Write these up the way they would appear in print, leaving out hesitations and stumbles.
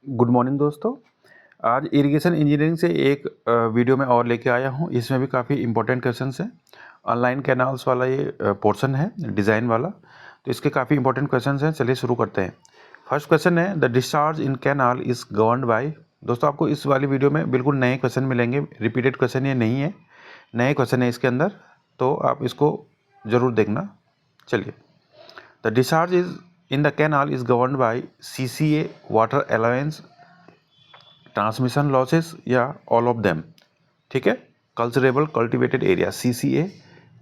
Good morning दोस्तों। आज irrigation engineering से एक वीडियो में और लेके आया हूँ। इसमें भी काफ़ी इंपॉर्टेंट क्वेश्चंस हैं। ऑनलाइन कैनाल्स वाला ये पोर्शन है डिज़ाइन वाला, तो इसके काफ़ी इंपॉर्टेंट क्वेश्चंस हैं। चलिए शुरू करते हैं। फर्स्ट क्वेश्चन है, the discharge in canal is governed bye. दोस्तों आपको इस वाली वीडियो में बिल्कुल नए क्वेश्चन मिलेंगे, रिपीटेड क्वेश्चन ये नहीं है, नए क्वेश्चन है इसके अंदर, तो आप इसको ज़रूर देखना। चलिए, the discharge is in the canal is governed bye CCA, water allowance, transmission losses या ऑल ऑफ देम। ठीक है, culturable cultivated area, CCA,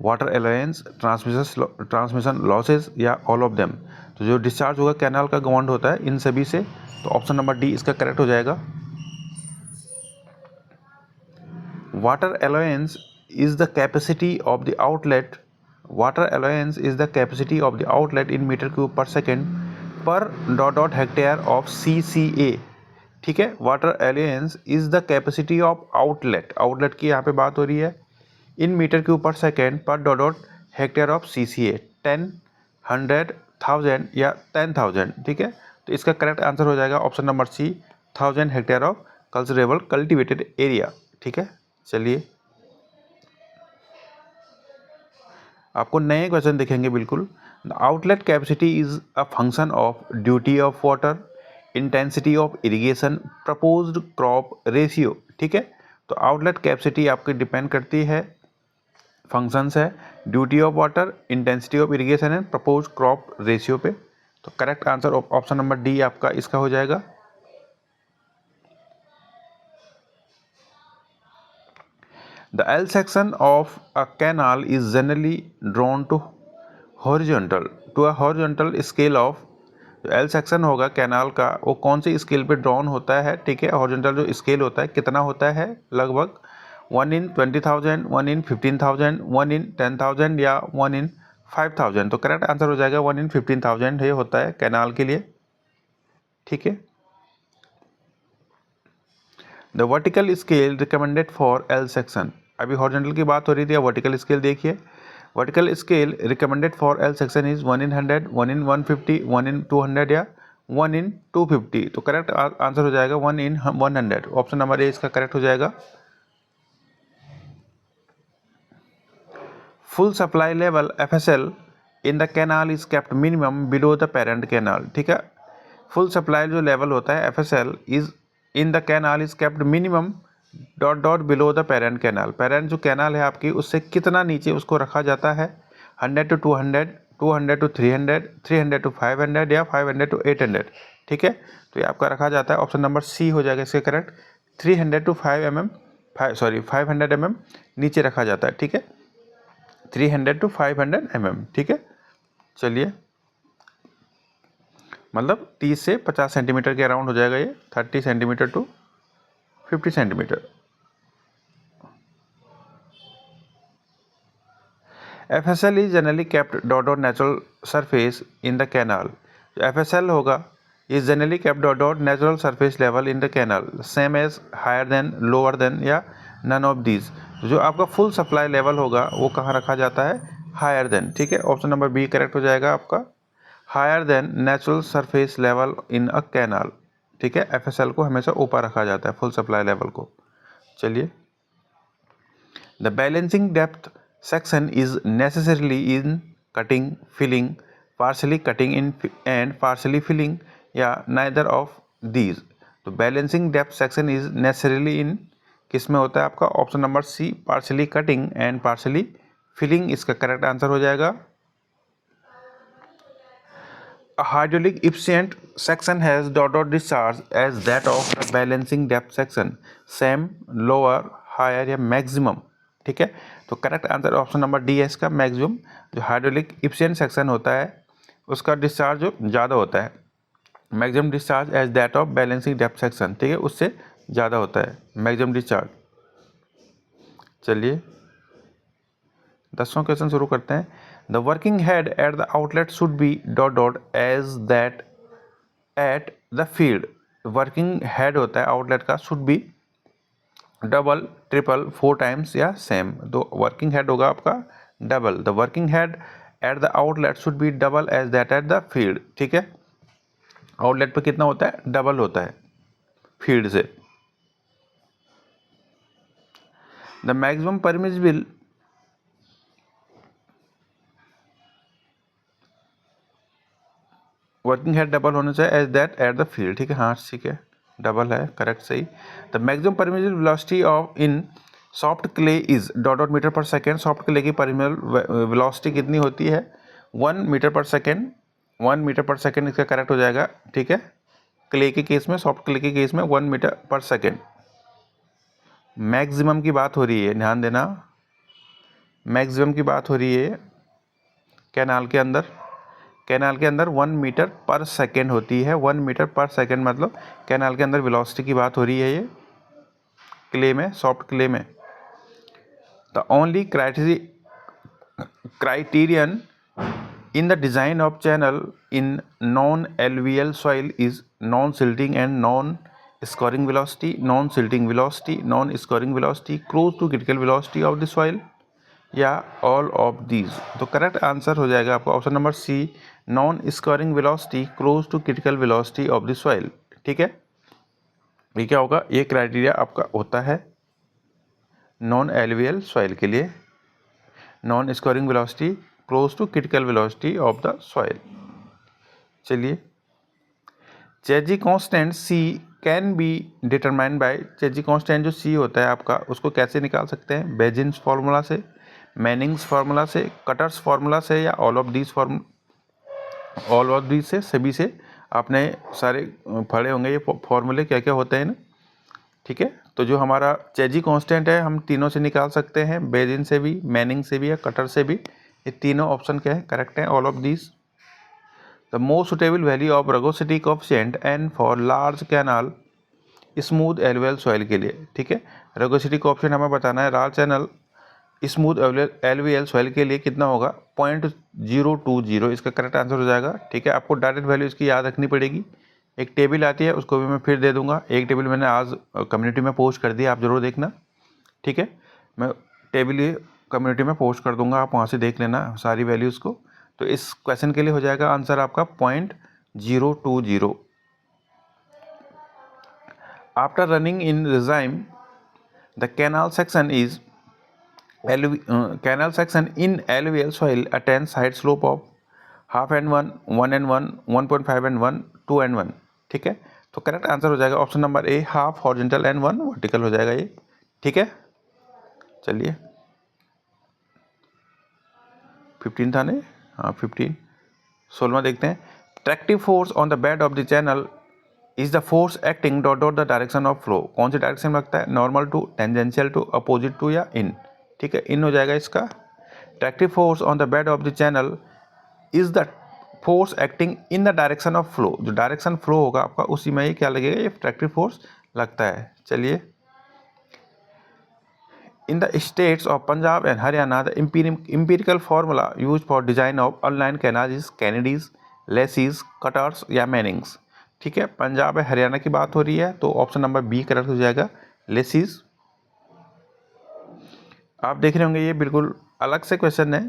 water allowance, transmission losses या ऑल ऑफ देम। तो जो डिस्चार्ज होगा कैनाल का गवर्न होता है इन सभी से, तो ऑप्शन नंबर डी इसका करेक्ट हो जाएगा। Water allowance is the capacity of the outlet, water allowance is the capacity of the outlet in metre cube per second per dot hectare of CCA। ठीक है, water allowance is the capacity of outlet, outlet की यहाँ पे बात हो रही है, in metre cube per second per dot hectare of CCA, 10, 100, 1000 या 10,000। ठीक है, तो इसका करेक्ट आंसर हो जाएगा option number C, 1000 hectare of culturable cultivated area. ठीक है, चलिए आपको नए क्वेश्चन दिखेंगे बिल्कुल। The outlet capacity is a function of duty of water, intensity of irrigation, proposed crop ratio. ठीक है, तो आउटलेट कैपेसिटी आपकी डिपेंड करती है, फंक्शंस है duty of water, intensity of irrigation and proposed crop ratio पे। तो correct answer option number D आपका इसका हो जाएगा। The L section of a canal is generally drawn to horizontal to a horizontal scale of, जो L section होगा canal का वो कौन सी स्केल पे ड्रॉन होता है। ठीक है, हॉरिजॉन्टल जो स्केल होता है कितना होता है, लगभग 1 in 20,000, 1 in 15,000, 1 in 10,000 या 1 in 5,000। तो करेक्ट आंसर हो जाएगा 1 in 15,000 ये होता है कैनाल के लिए। ठीक है, the vertical scale recommended for L section, अभी हॉरिजॉन्टल की बात हो रही थी, वर्टिकल स्केल देखिए। Vertical scale recommended for L section is 1 in 100, 1 in 150, 1 in 200 या 1 in 250। तो करेक्ट आंसर हो जाएगा 1 in 100। ऑप्शन नंबर ए इसका करेक्ट हो जाएगा। Full supply level FSL in the canal is kept minimum below the parent canal. ठीक है, full supply जो लेवल होता है FSL is in the canal is kept minimum dot below the parent canal. Parent जो canal है आपकी उससे कितना नीचे उसको रखा जाता है, 100 to 200, 200 to 300, 300 to 500 या 500 to 800। ठीक है, तो ये आपका रखा जाता है, ऑप्शन नंबर सी हो जाएगा इसके करेक्ट। 300 to 500 mm नीचे रखा जाता है। ठीक है, 300 to 500 mm। ठीक है, चलिए मतलब 30 से 50 सेंटीमीटर के अराउंड हो जाएगा ये, 30 centimetre to 50 centimetre. FSL is generally kept dot natural surface in the canal. जो FSL होगा is generally kept dot natural surface level in the canal, same as, higher than, lower than या none of these. जो आपका full supply level होगा वो कहाँ रखा जाता है, हायर देन। ठीक है, ऑप्शन नंबर बी करेक्ट हो जाएगा आपका, higher than natural surface level in a canal. ठीक है, FSL को हमेशा ऊपर रखा जाता है, फुल सप्लाई लेवल को। चलिए, the balancing depth section is necessarily in cutting, filling, partially cutting in and partially filling या neither of these। तो balancing depth section is necessarily in किस में होता है आपका, option number C, partly cutting and partially filling इसका correct answer हो जाएगा। A hydraulic efficient section has dot discharge as that of the balancing depth section, same, lower, higher या maximum। ठीक है, तो correct answer option number D है इसका, maximum. जो हाइड्रोलिक इफिशिएंट सेक्शन होता है उसका डिस्चार्ज जो ज़्यादा होता है, maximum discharge as that of balancing depth section. ठीक है, उससे ज़्यादा होता है मैक्सिमम डिस्चार्ज। चलिए 10वां क्वेश्चन शुरू करते हैं। The working head at the outlet should be dot as that at the field. Working head होता है आउटलेट का, should be double, triple, 4 times या सेम। तो वर्किंग हेड होगा आपका double. The working head at the outlet should be double as that at the field. ठीक है, outlet पे कितना होता है, डबल होता है। फीड से। The maximum permissible working head double होना चाहिए as that at the field. ठीक है, हाँ ठीक है, डबल है, करेक्ट, सही। The maximum permissible velocity of in soft clay is dot dot metre per second. Soft clay की परमिसिबल वेलोसिटी कितनी होती है? 1 metre per second. 1 metre per second इसका करेक्ट हो जाएगा। ठीक है, क्ले के केस में, सॉफ्ट क्ले के केस में 1 मीटर पर सेकेंड। मैक्सिमम की बात हो रही है, ध्यान देना, मैक्सिमम की बात हो रही है कैनाल के अंदर। कैनाल के अंदर 1 मीटर पर सेकेंड होती है। 1 मीटर पर सेकेंड मतलब कैनाल के अंदर वेलोसिटी की बात हो रही है ये क्ले में, सॉफ्ट क्ले में। The only criterion in the design of channel in non-alluvial soil is non-silting and non-scoring velocity, non-silting velocity, non-scoring velocity close to critical velocity of the soil, या all of these. तो correct answer हो जाएगा आपका option number C, non scoring velocity close to critical velocity of the soil. ठीक है, ये क्या होगा? ये क्राइटेरिया आपका होता है नॉन एलुवियल सॉइल के लिए, non scoring velocity close to critical velocity of the soil. चलिए, Chezy constant C can be determined by, Chezy constant जो सी होता है आपका, उसको कैसे निकाल सकते हैं? बेजिन्स फार्मूला से, मैनिंग्स फार्मूला से, कटर्स फार्मूला से, या ऑल ऑफ दीज से, सभी से। आपने सारे पढ़े होंगे ये फॉर्मूले क्या क्या होते हैं ना। ठीक है, तो जो हमारा चेजी कांस्टेंट है हम तीनों से निकाल सकते हैं, बेजिन से भी, मैनिंग से भी, या कटर से भी। ये तीनों ऑप्शन क्या है? करेक्ट है, all of these. The most suitable value of rugosity coefficient n for large canal smooth alluvial soil के लिए। ठीक है, रगोसिटी कोएफिशिएंट हमें बताना है large channel smooth alluvial soil के लिए कितना होगा? 0.020 इसका करेक्ट आंसर हो जाएगा। ठीक है, आपको डायरेक्ट वैल्यू इसकी याद रखनी पड़ेगी। एक टेबल आती है, उसको भी मैं फिर दे दूंगा। एक टेबल मैंने आज कम्युनिटी में पोस्ट कर दिया, आप जरूर देखना। ठीक है, मैं टेबल कम्युनिटी में पोस्ट कर दूंगा, आप वहाँ से देख लेना सारी वैल्यूज़ को। तो इस क्वेश्चन के लिए हो जाएगा आंसर आपका 0.020। After running in regime the canal section in alluvial soil attains height slope of half and 1, 1 and 1, 1.5 and 1, 2 and 1। ठीक है, तो करेक्ट आंसर हो जाएगा option number A, half horizontal and 1 vertical हो जाएगा ये। ठीक है, चलिए 15 था नहीं, हाँ 15। 16वां देखते हैं। Tractive force on the bed of the channel is the force acting dot dot the direction of flow. कौन सी डायरेक्शन में लगता है? Normal to, tangential to, opposite to, या इन। ठीक है, इन हो जाएगा इसका। Tractive force on the bed of the channel is the force acting in the direction of flow. जो डायरेक्शन फ्लो होगा आपका उसी में ये क्या लगेगा? ये ट्रैक्टिव फोर्स लगता है। चलिए, in the states of Punjab and Haryana the empirical formula used for design of unlined canals is Kennedy's, Lacey's, Kutter's, या मैनिंग्स। ठीक है, पंजाब है हरियाणा की बात हो रही है, तो ऑप्शन नंबर बी करेक्ट हो जाएगा, लेसीज। आप देख रहे होंगे ये बिल्कुल अलग से क्वेश्चन है।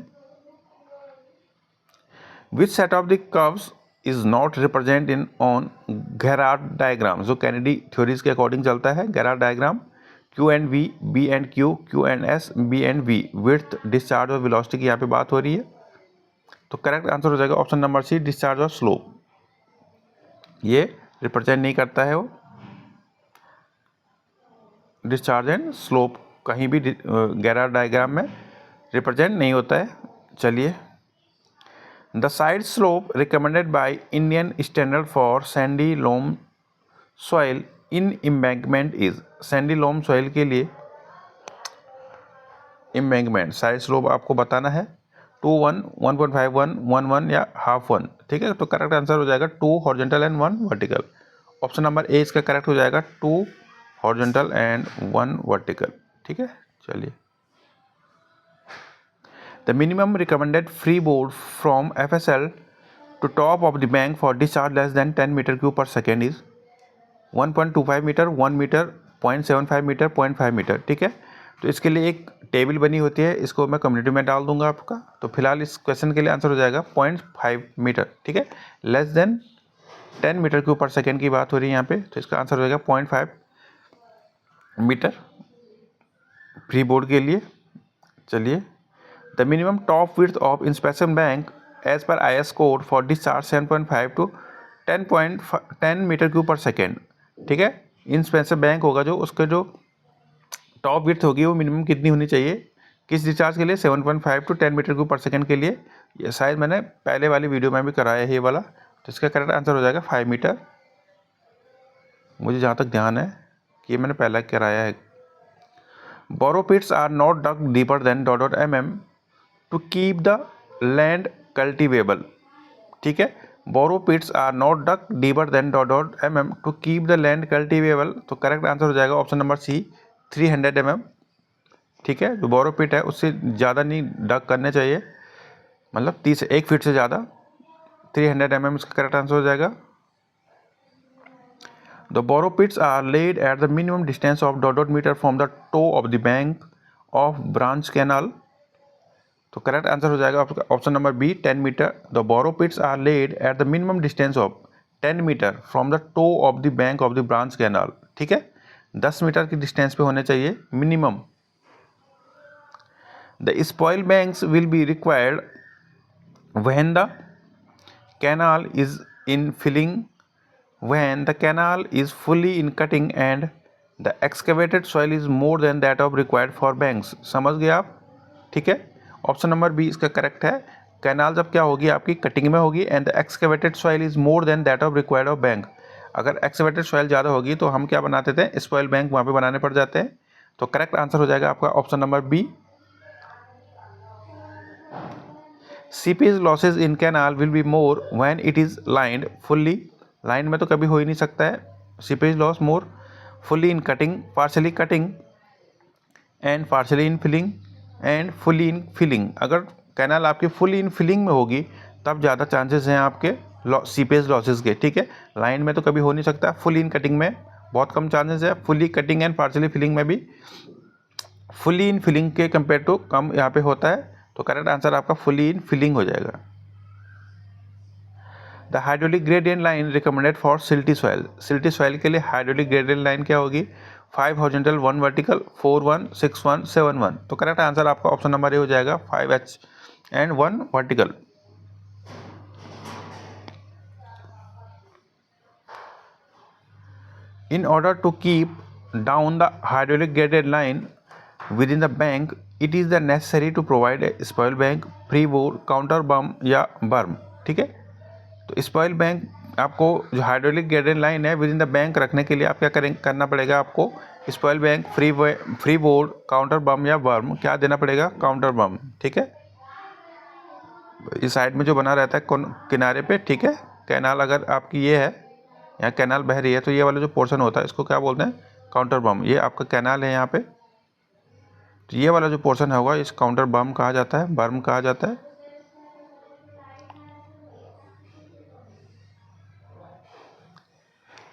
Which set of the curves is not represent in on Gerard diagram. जो कैनेडी थ्योरीज के अकॉर्डिंग चलता है Gerard diagram, Q and V, B and Q, Q and S, B and V, width, discharge और velocity की यहाँ पे बात हो रही है। तो करेक्ट आंसर हो जाएगा ऑप्शन नंबर सी, डिस्चार्ज और स्लोप। ये रिप्रेजेंट नहीं करता है वो, डिस्चार्ज एंड स्लोप कहीं भी गेरार्ड डायग्राम में रिप्रेजेंट नहीं होता है। चलिए, the side slope recommended by Indian standard for sandy loam soil in embankment is. Sandy loam soil के लिए एम्बैंकमेंट साइड स्लोप आपको बताना है 2, 1, 1.51, 1, 1 या हाफ 1। ठीक है, तो करेक्ट आंसर हो जाएगा 2 horizontal and 1 vertical. Option number A इसका करेक्ट हो जाएगा 2 हॉरिजॉन्टल एंड 1 वर्टिकल। ठीक है, चलिए, the minimum recommended free board from FSL to top of the bank for discharge less than 10 metre cube per second is 1.25 metre, 1 metre, 0.75 metre, 0.5 metre. ठीक है, तो इसके लिए एक टेबल बनी होती है, इसको मैं कम्युनिटी में डाल दूंगा आपका। तो फिलहाल इस क्वेश्चन के लिए आंसर हो जाएगा 0.5 मीटर। ठीक है, less than 10 metre cube per second की बात हो रही है यहाँ पे, तो इसका आंसर हो जाएगा 0.5 मीटर फ्री बोर्ड के लिए। चलिए, the minimum top width of inspection bank as per IS code for discharge 7.5 to 10 metre cube per second. ठीक है, इंस्पेक्शन बैंक होगा जो उसका जो टॉप विड्थ होगी वो मिनिमम कितनी होनी चाहिए किस डिस्चार्ज के लिए, 7.5 to 10 metre cube per second के लिए। ये शायद मैंने पहले वाली वीडियो में भी कराया है ये वाला, तो इसका करेक्ट आंसर हो जाएगा 5 मीटर। मुझे जहाँ तक ध्यान है कि ये मैंने पहला कराया है। Borrow pits are not dug deeper than ... mm to keep the land cultivable. ठीक है, borrow pits are not dug deeper than ... mm to keep the land cultivable. तो करेक्ट आंसर हो जाएगा ऑप्शन नंबर सी 300 mm। ठीक है, जो बोरो पिट है उससे ज़्यादा नहीं डग करने चाहिए, मतलब 1 फीट से ज़्यादा। 300 mm इसका करेक्ट आंसर हो जाएगा। The borrow pits are laid at the minimum distance of ... metre from the toe of the bank of branch canal. तो करेक्ट आंसर हो जाएगा option number B 10 metre. The borrow pits are laid at the minimum distance of 10 metre from the toe of the bank of the branch canal. ठीक है, 10 metre की distance पे होने चाहिए minimum. The spoil banks will be required when the canal is in filling, when the canal is fully in cutting and the excavated soil is more than that of required for banks। समझ गए आप? ठीक है, option number B इसका correct है। Canal जब क्या होगी आपकी कटिंग में होगी and the excavated soil is more than that of required of bank. अगर एक्सकेवेटेड सॉइल ज़्यादा होगी तो हम क्या बनाते थे, स्पॉइल बैंक वहाँ पे बनाने पड़ जाते हैं। तो करेक्ट आंसर हो जाएगा आपका option number B. Seepage losses in canal will be more when it is lined fully. Line में तो कभी हो ही नहीं सकता है seepage loss more. Fully in cutting, partially cutting and partially in filling and fully in filling. अगर canal आपकी फुल्ली इन फिलिंग में होगी तब ज़्यादा चांसेस हैं आपके सीपेज लॉसेस के। ठीक है, लाइन में तो कभी हो नहीं सकता, फुल्ली इन कटिंग में बहुत कम चांसेस है। Fully cutting and partially filling में भी फुल्ली इन फिलिंग के कंपेयर टू कम यहाँ पे होता है। तो करेक्ट आंसर आपका फुल्ली इन फिलिंग हो जाएगा। The hydraulic gradient line recommended for silty soil. Silty soil के लिए हाइड्रोलिक ग्रेडियंट लाइन क्या होगी, 5 हॉरिजॉन्टल 1 वर्टिकल 4 1 6 1 7 1। तो करेक्ट आंसर आपका ऑप्शन नंबर ए हो जाएगा 5H and 1 vertical. In order to keep down the hydraulic graded line within the bank, it is necessary to provide a spoil bank, freeboard, counter bump या berm। ठीक है, तो spoil bank आपको जो hydraulic graded line है within the bank रखने के लिए आप क्या करना पड़ेगा, आपको spoil bank, free board, counter berm या बर्म क्या देना पड़ेगा, काउंटर बम। ठीक है, इस साइड में जो बना रहता है किनारे पे। ठीक है, कैनाल अगर आपकी ये है, यहाँ कैनाल बह रही है तो ये वाला जो पोर्शन होता है इसको क्या बोलते हैं, काउंटर बम। ये आपका कैनाल है यहाँ पे, तो ये वाला जो पोर्शन होगा इस काउंटर बम कहा जाता है, बर्म कहा जाता है।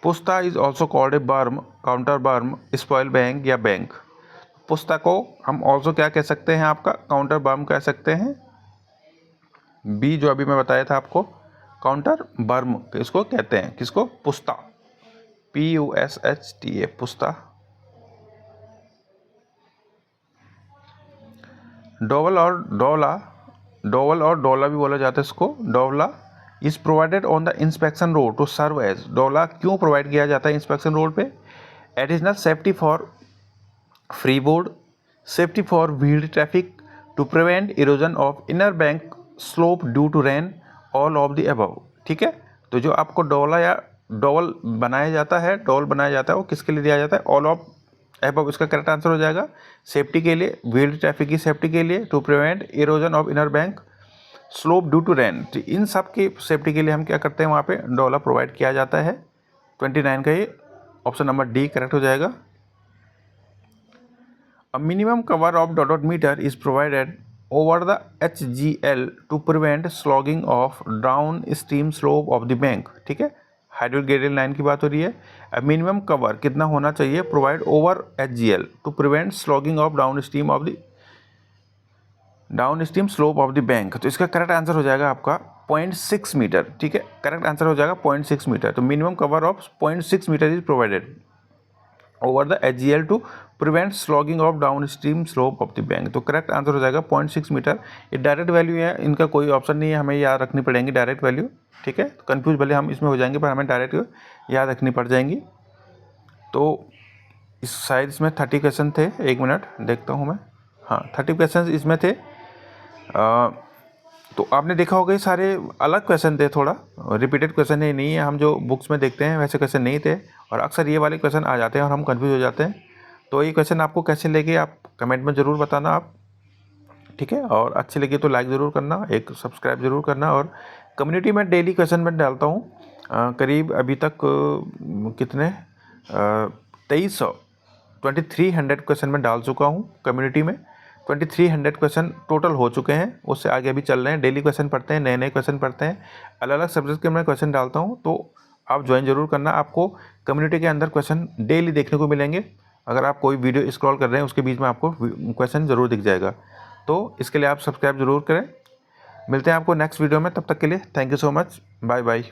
पुस्ता इज ऑल्सो कॉल्ड ए बर्म, काउंटर बर्म, स्पॉइल बैंक या बैंक। पुस्ता को हम ऑल्सो क्या कह सकते हैं, आपका काउंटर बर्म कह सकते हैं। बी जो अभी मैं बताया था आपको, काउंटर बर्म इसको कहते हैं, किसको, पुस्ता, PUSHTA, पुस्ता। डोवल और डोला भी बोला जाता है इसको, dowla is provided on the inspection road to serve as. Dowla क्यों प्रोवाइड किया जाता है इंस्पेक्शन रोड पे, additional safety for free board, safety for wheeled traffic, to prevent erosion of inner bank slope due to rain, all of the above. ठीक है, तो जो आपको डोला या डोवल बनाया जाता है, डोल बनाया जाता है, वो किसके लिए दिया जाता है, ऑल ऑफ अबव। इसका करेक्ट आंसर हो जाएगा सेफ्टी के लिए, व्हील्ड ट्रैफिक की सेफ्टी के लिए, to prevent erosion of inner bank slope due to rain. तो इन सब की सेफ्टी के लिए हम क्या करते हैं, वहाँ पे डोला प्रोवाइड किया जाता है। 29 का ये ऑप्शन नंबर डी करेक्ट हो जाएगा। A minimum cover of ... metre is provided over the HGL to prevent sloughing of downstream slope of the bank. ठीक है, हाइड्रोलिक ग्रेडियंट लाइन की बात हो रही है। अ मिनिमम कवर कितना होना चाहिए, provide over HGL to prevent sloughing of downstream slope of the bank. तो इसका करेक्ट आंसर हो जाएगा आपका 0.6 मीटर, ठीक है, करेक्ट आंसर हो जाएगा 0.6 मीटर। तो minimum cover of 0.6 metre is provided over the HGL to prevent sloughing of downstream slope of the bank. तो करेक्ट आंसर हो जाएगा 0.6 मीटर। ये डायरेक्ट वैल्यू है, इनका कोई ऑप्शन नहीं है, हमें याद रखनी पड़ेंगी डायरेक्ट वैल्यू, ठीक है। कंफ्यूज भले हम इसमें हो जाएंगे पर हमें डायरेक्ट याद रखनी पड़ जाएंगी। तो इस शायद इसमें 30 क्वेश्चन थे, 1 मिनट देखता हूँ मैं, हाँ 30 क्वेश्चन इसमें थे। तो आपने देखा होगा ये सारे अलग क्वेश्चन थे, थोड़ा रिपीटेड क्वेश्चन ही नहीं है, हम जो बुक्स में देखते हैं वैसे क्वेश्चन नहीं थे, और अक्सर ये वाले क्वेश्चन आ जाते हैं और हम कंफ्यूज हो जाते हैं। तो ये क्वेश्चन आपको कैसे लगे आप कमेंट में ज़रूर बताना आप, ठीक है। और अच्छे लगे तो लाइक ज़रूर करना, एक सब्सक्राइब ज़रूर करना। और कम्युनिटी में डेली क्वेश्चन में डालता हूँ, करीब अभी तक कितने 2300 क्वेश्चन में डाल चुका हूँ कम्युनिटी में। 2300 क्वेश्चन टोटल हो चुके हैं, उससे आगे अभी चल रहे हैं। डेली क्वेश्चन पढ़ते हैं, नए नए क्वेश्चन पढ़ते हैं, अलग अलग सब्जेक्ट के मैं क्वेश्चन डालता हूँ। तो आप ज्वाइन जरूर करना, आपको कम्युनिटी के अंदर क्वेश्चन डेली देखने को मिलेंगे। अगर आप कोई वीडियो स्क्रॉल कर रहे हैं उसके बीच में आपको क्वेश्चन ज़रूर दिख जाएगा। तो इसके लिए आप सब्सक्राइब ज़रूर करें। मिलते हैं आपको नेक्स्ट वीडियो में, तब तक के लिए thank you so much, bye bye.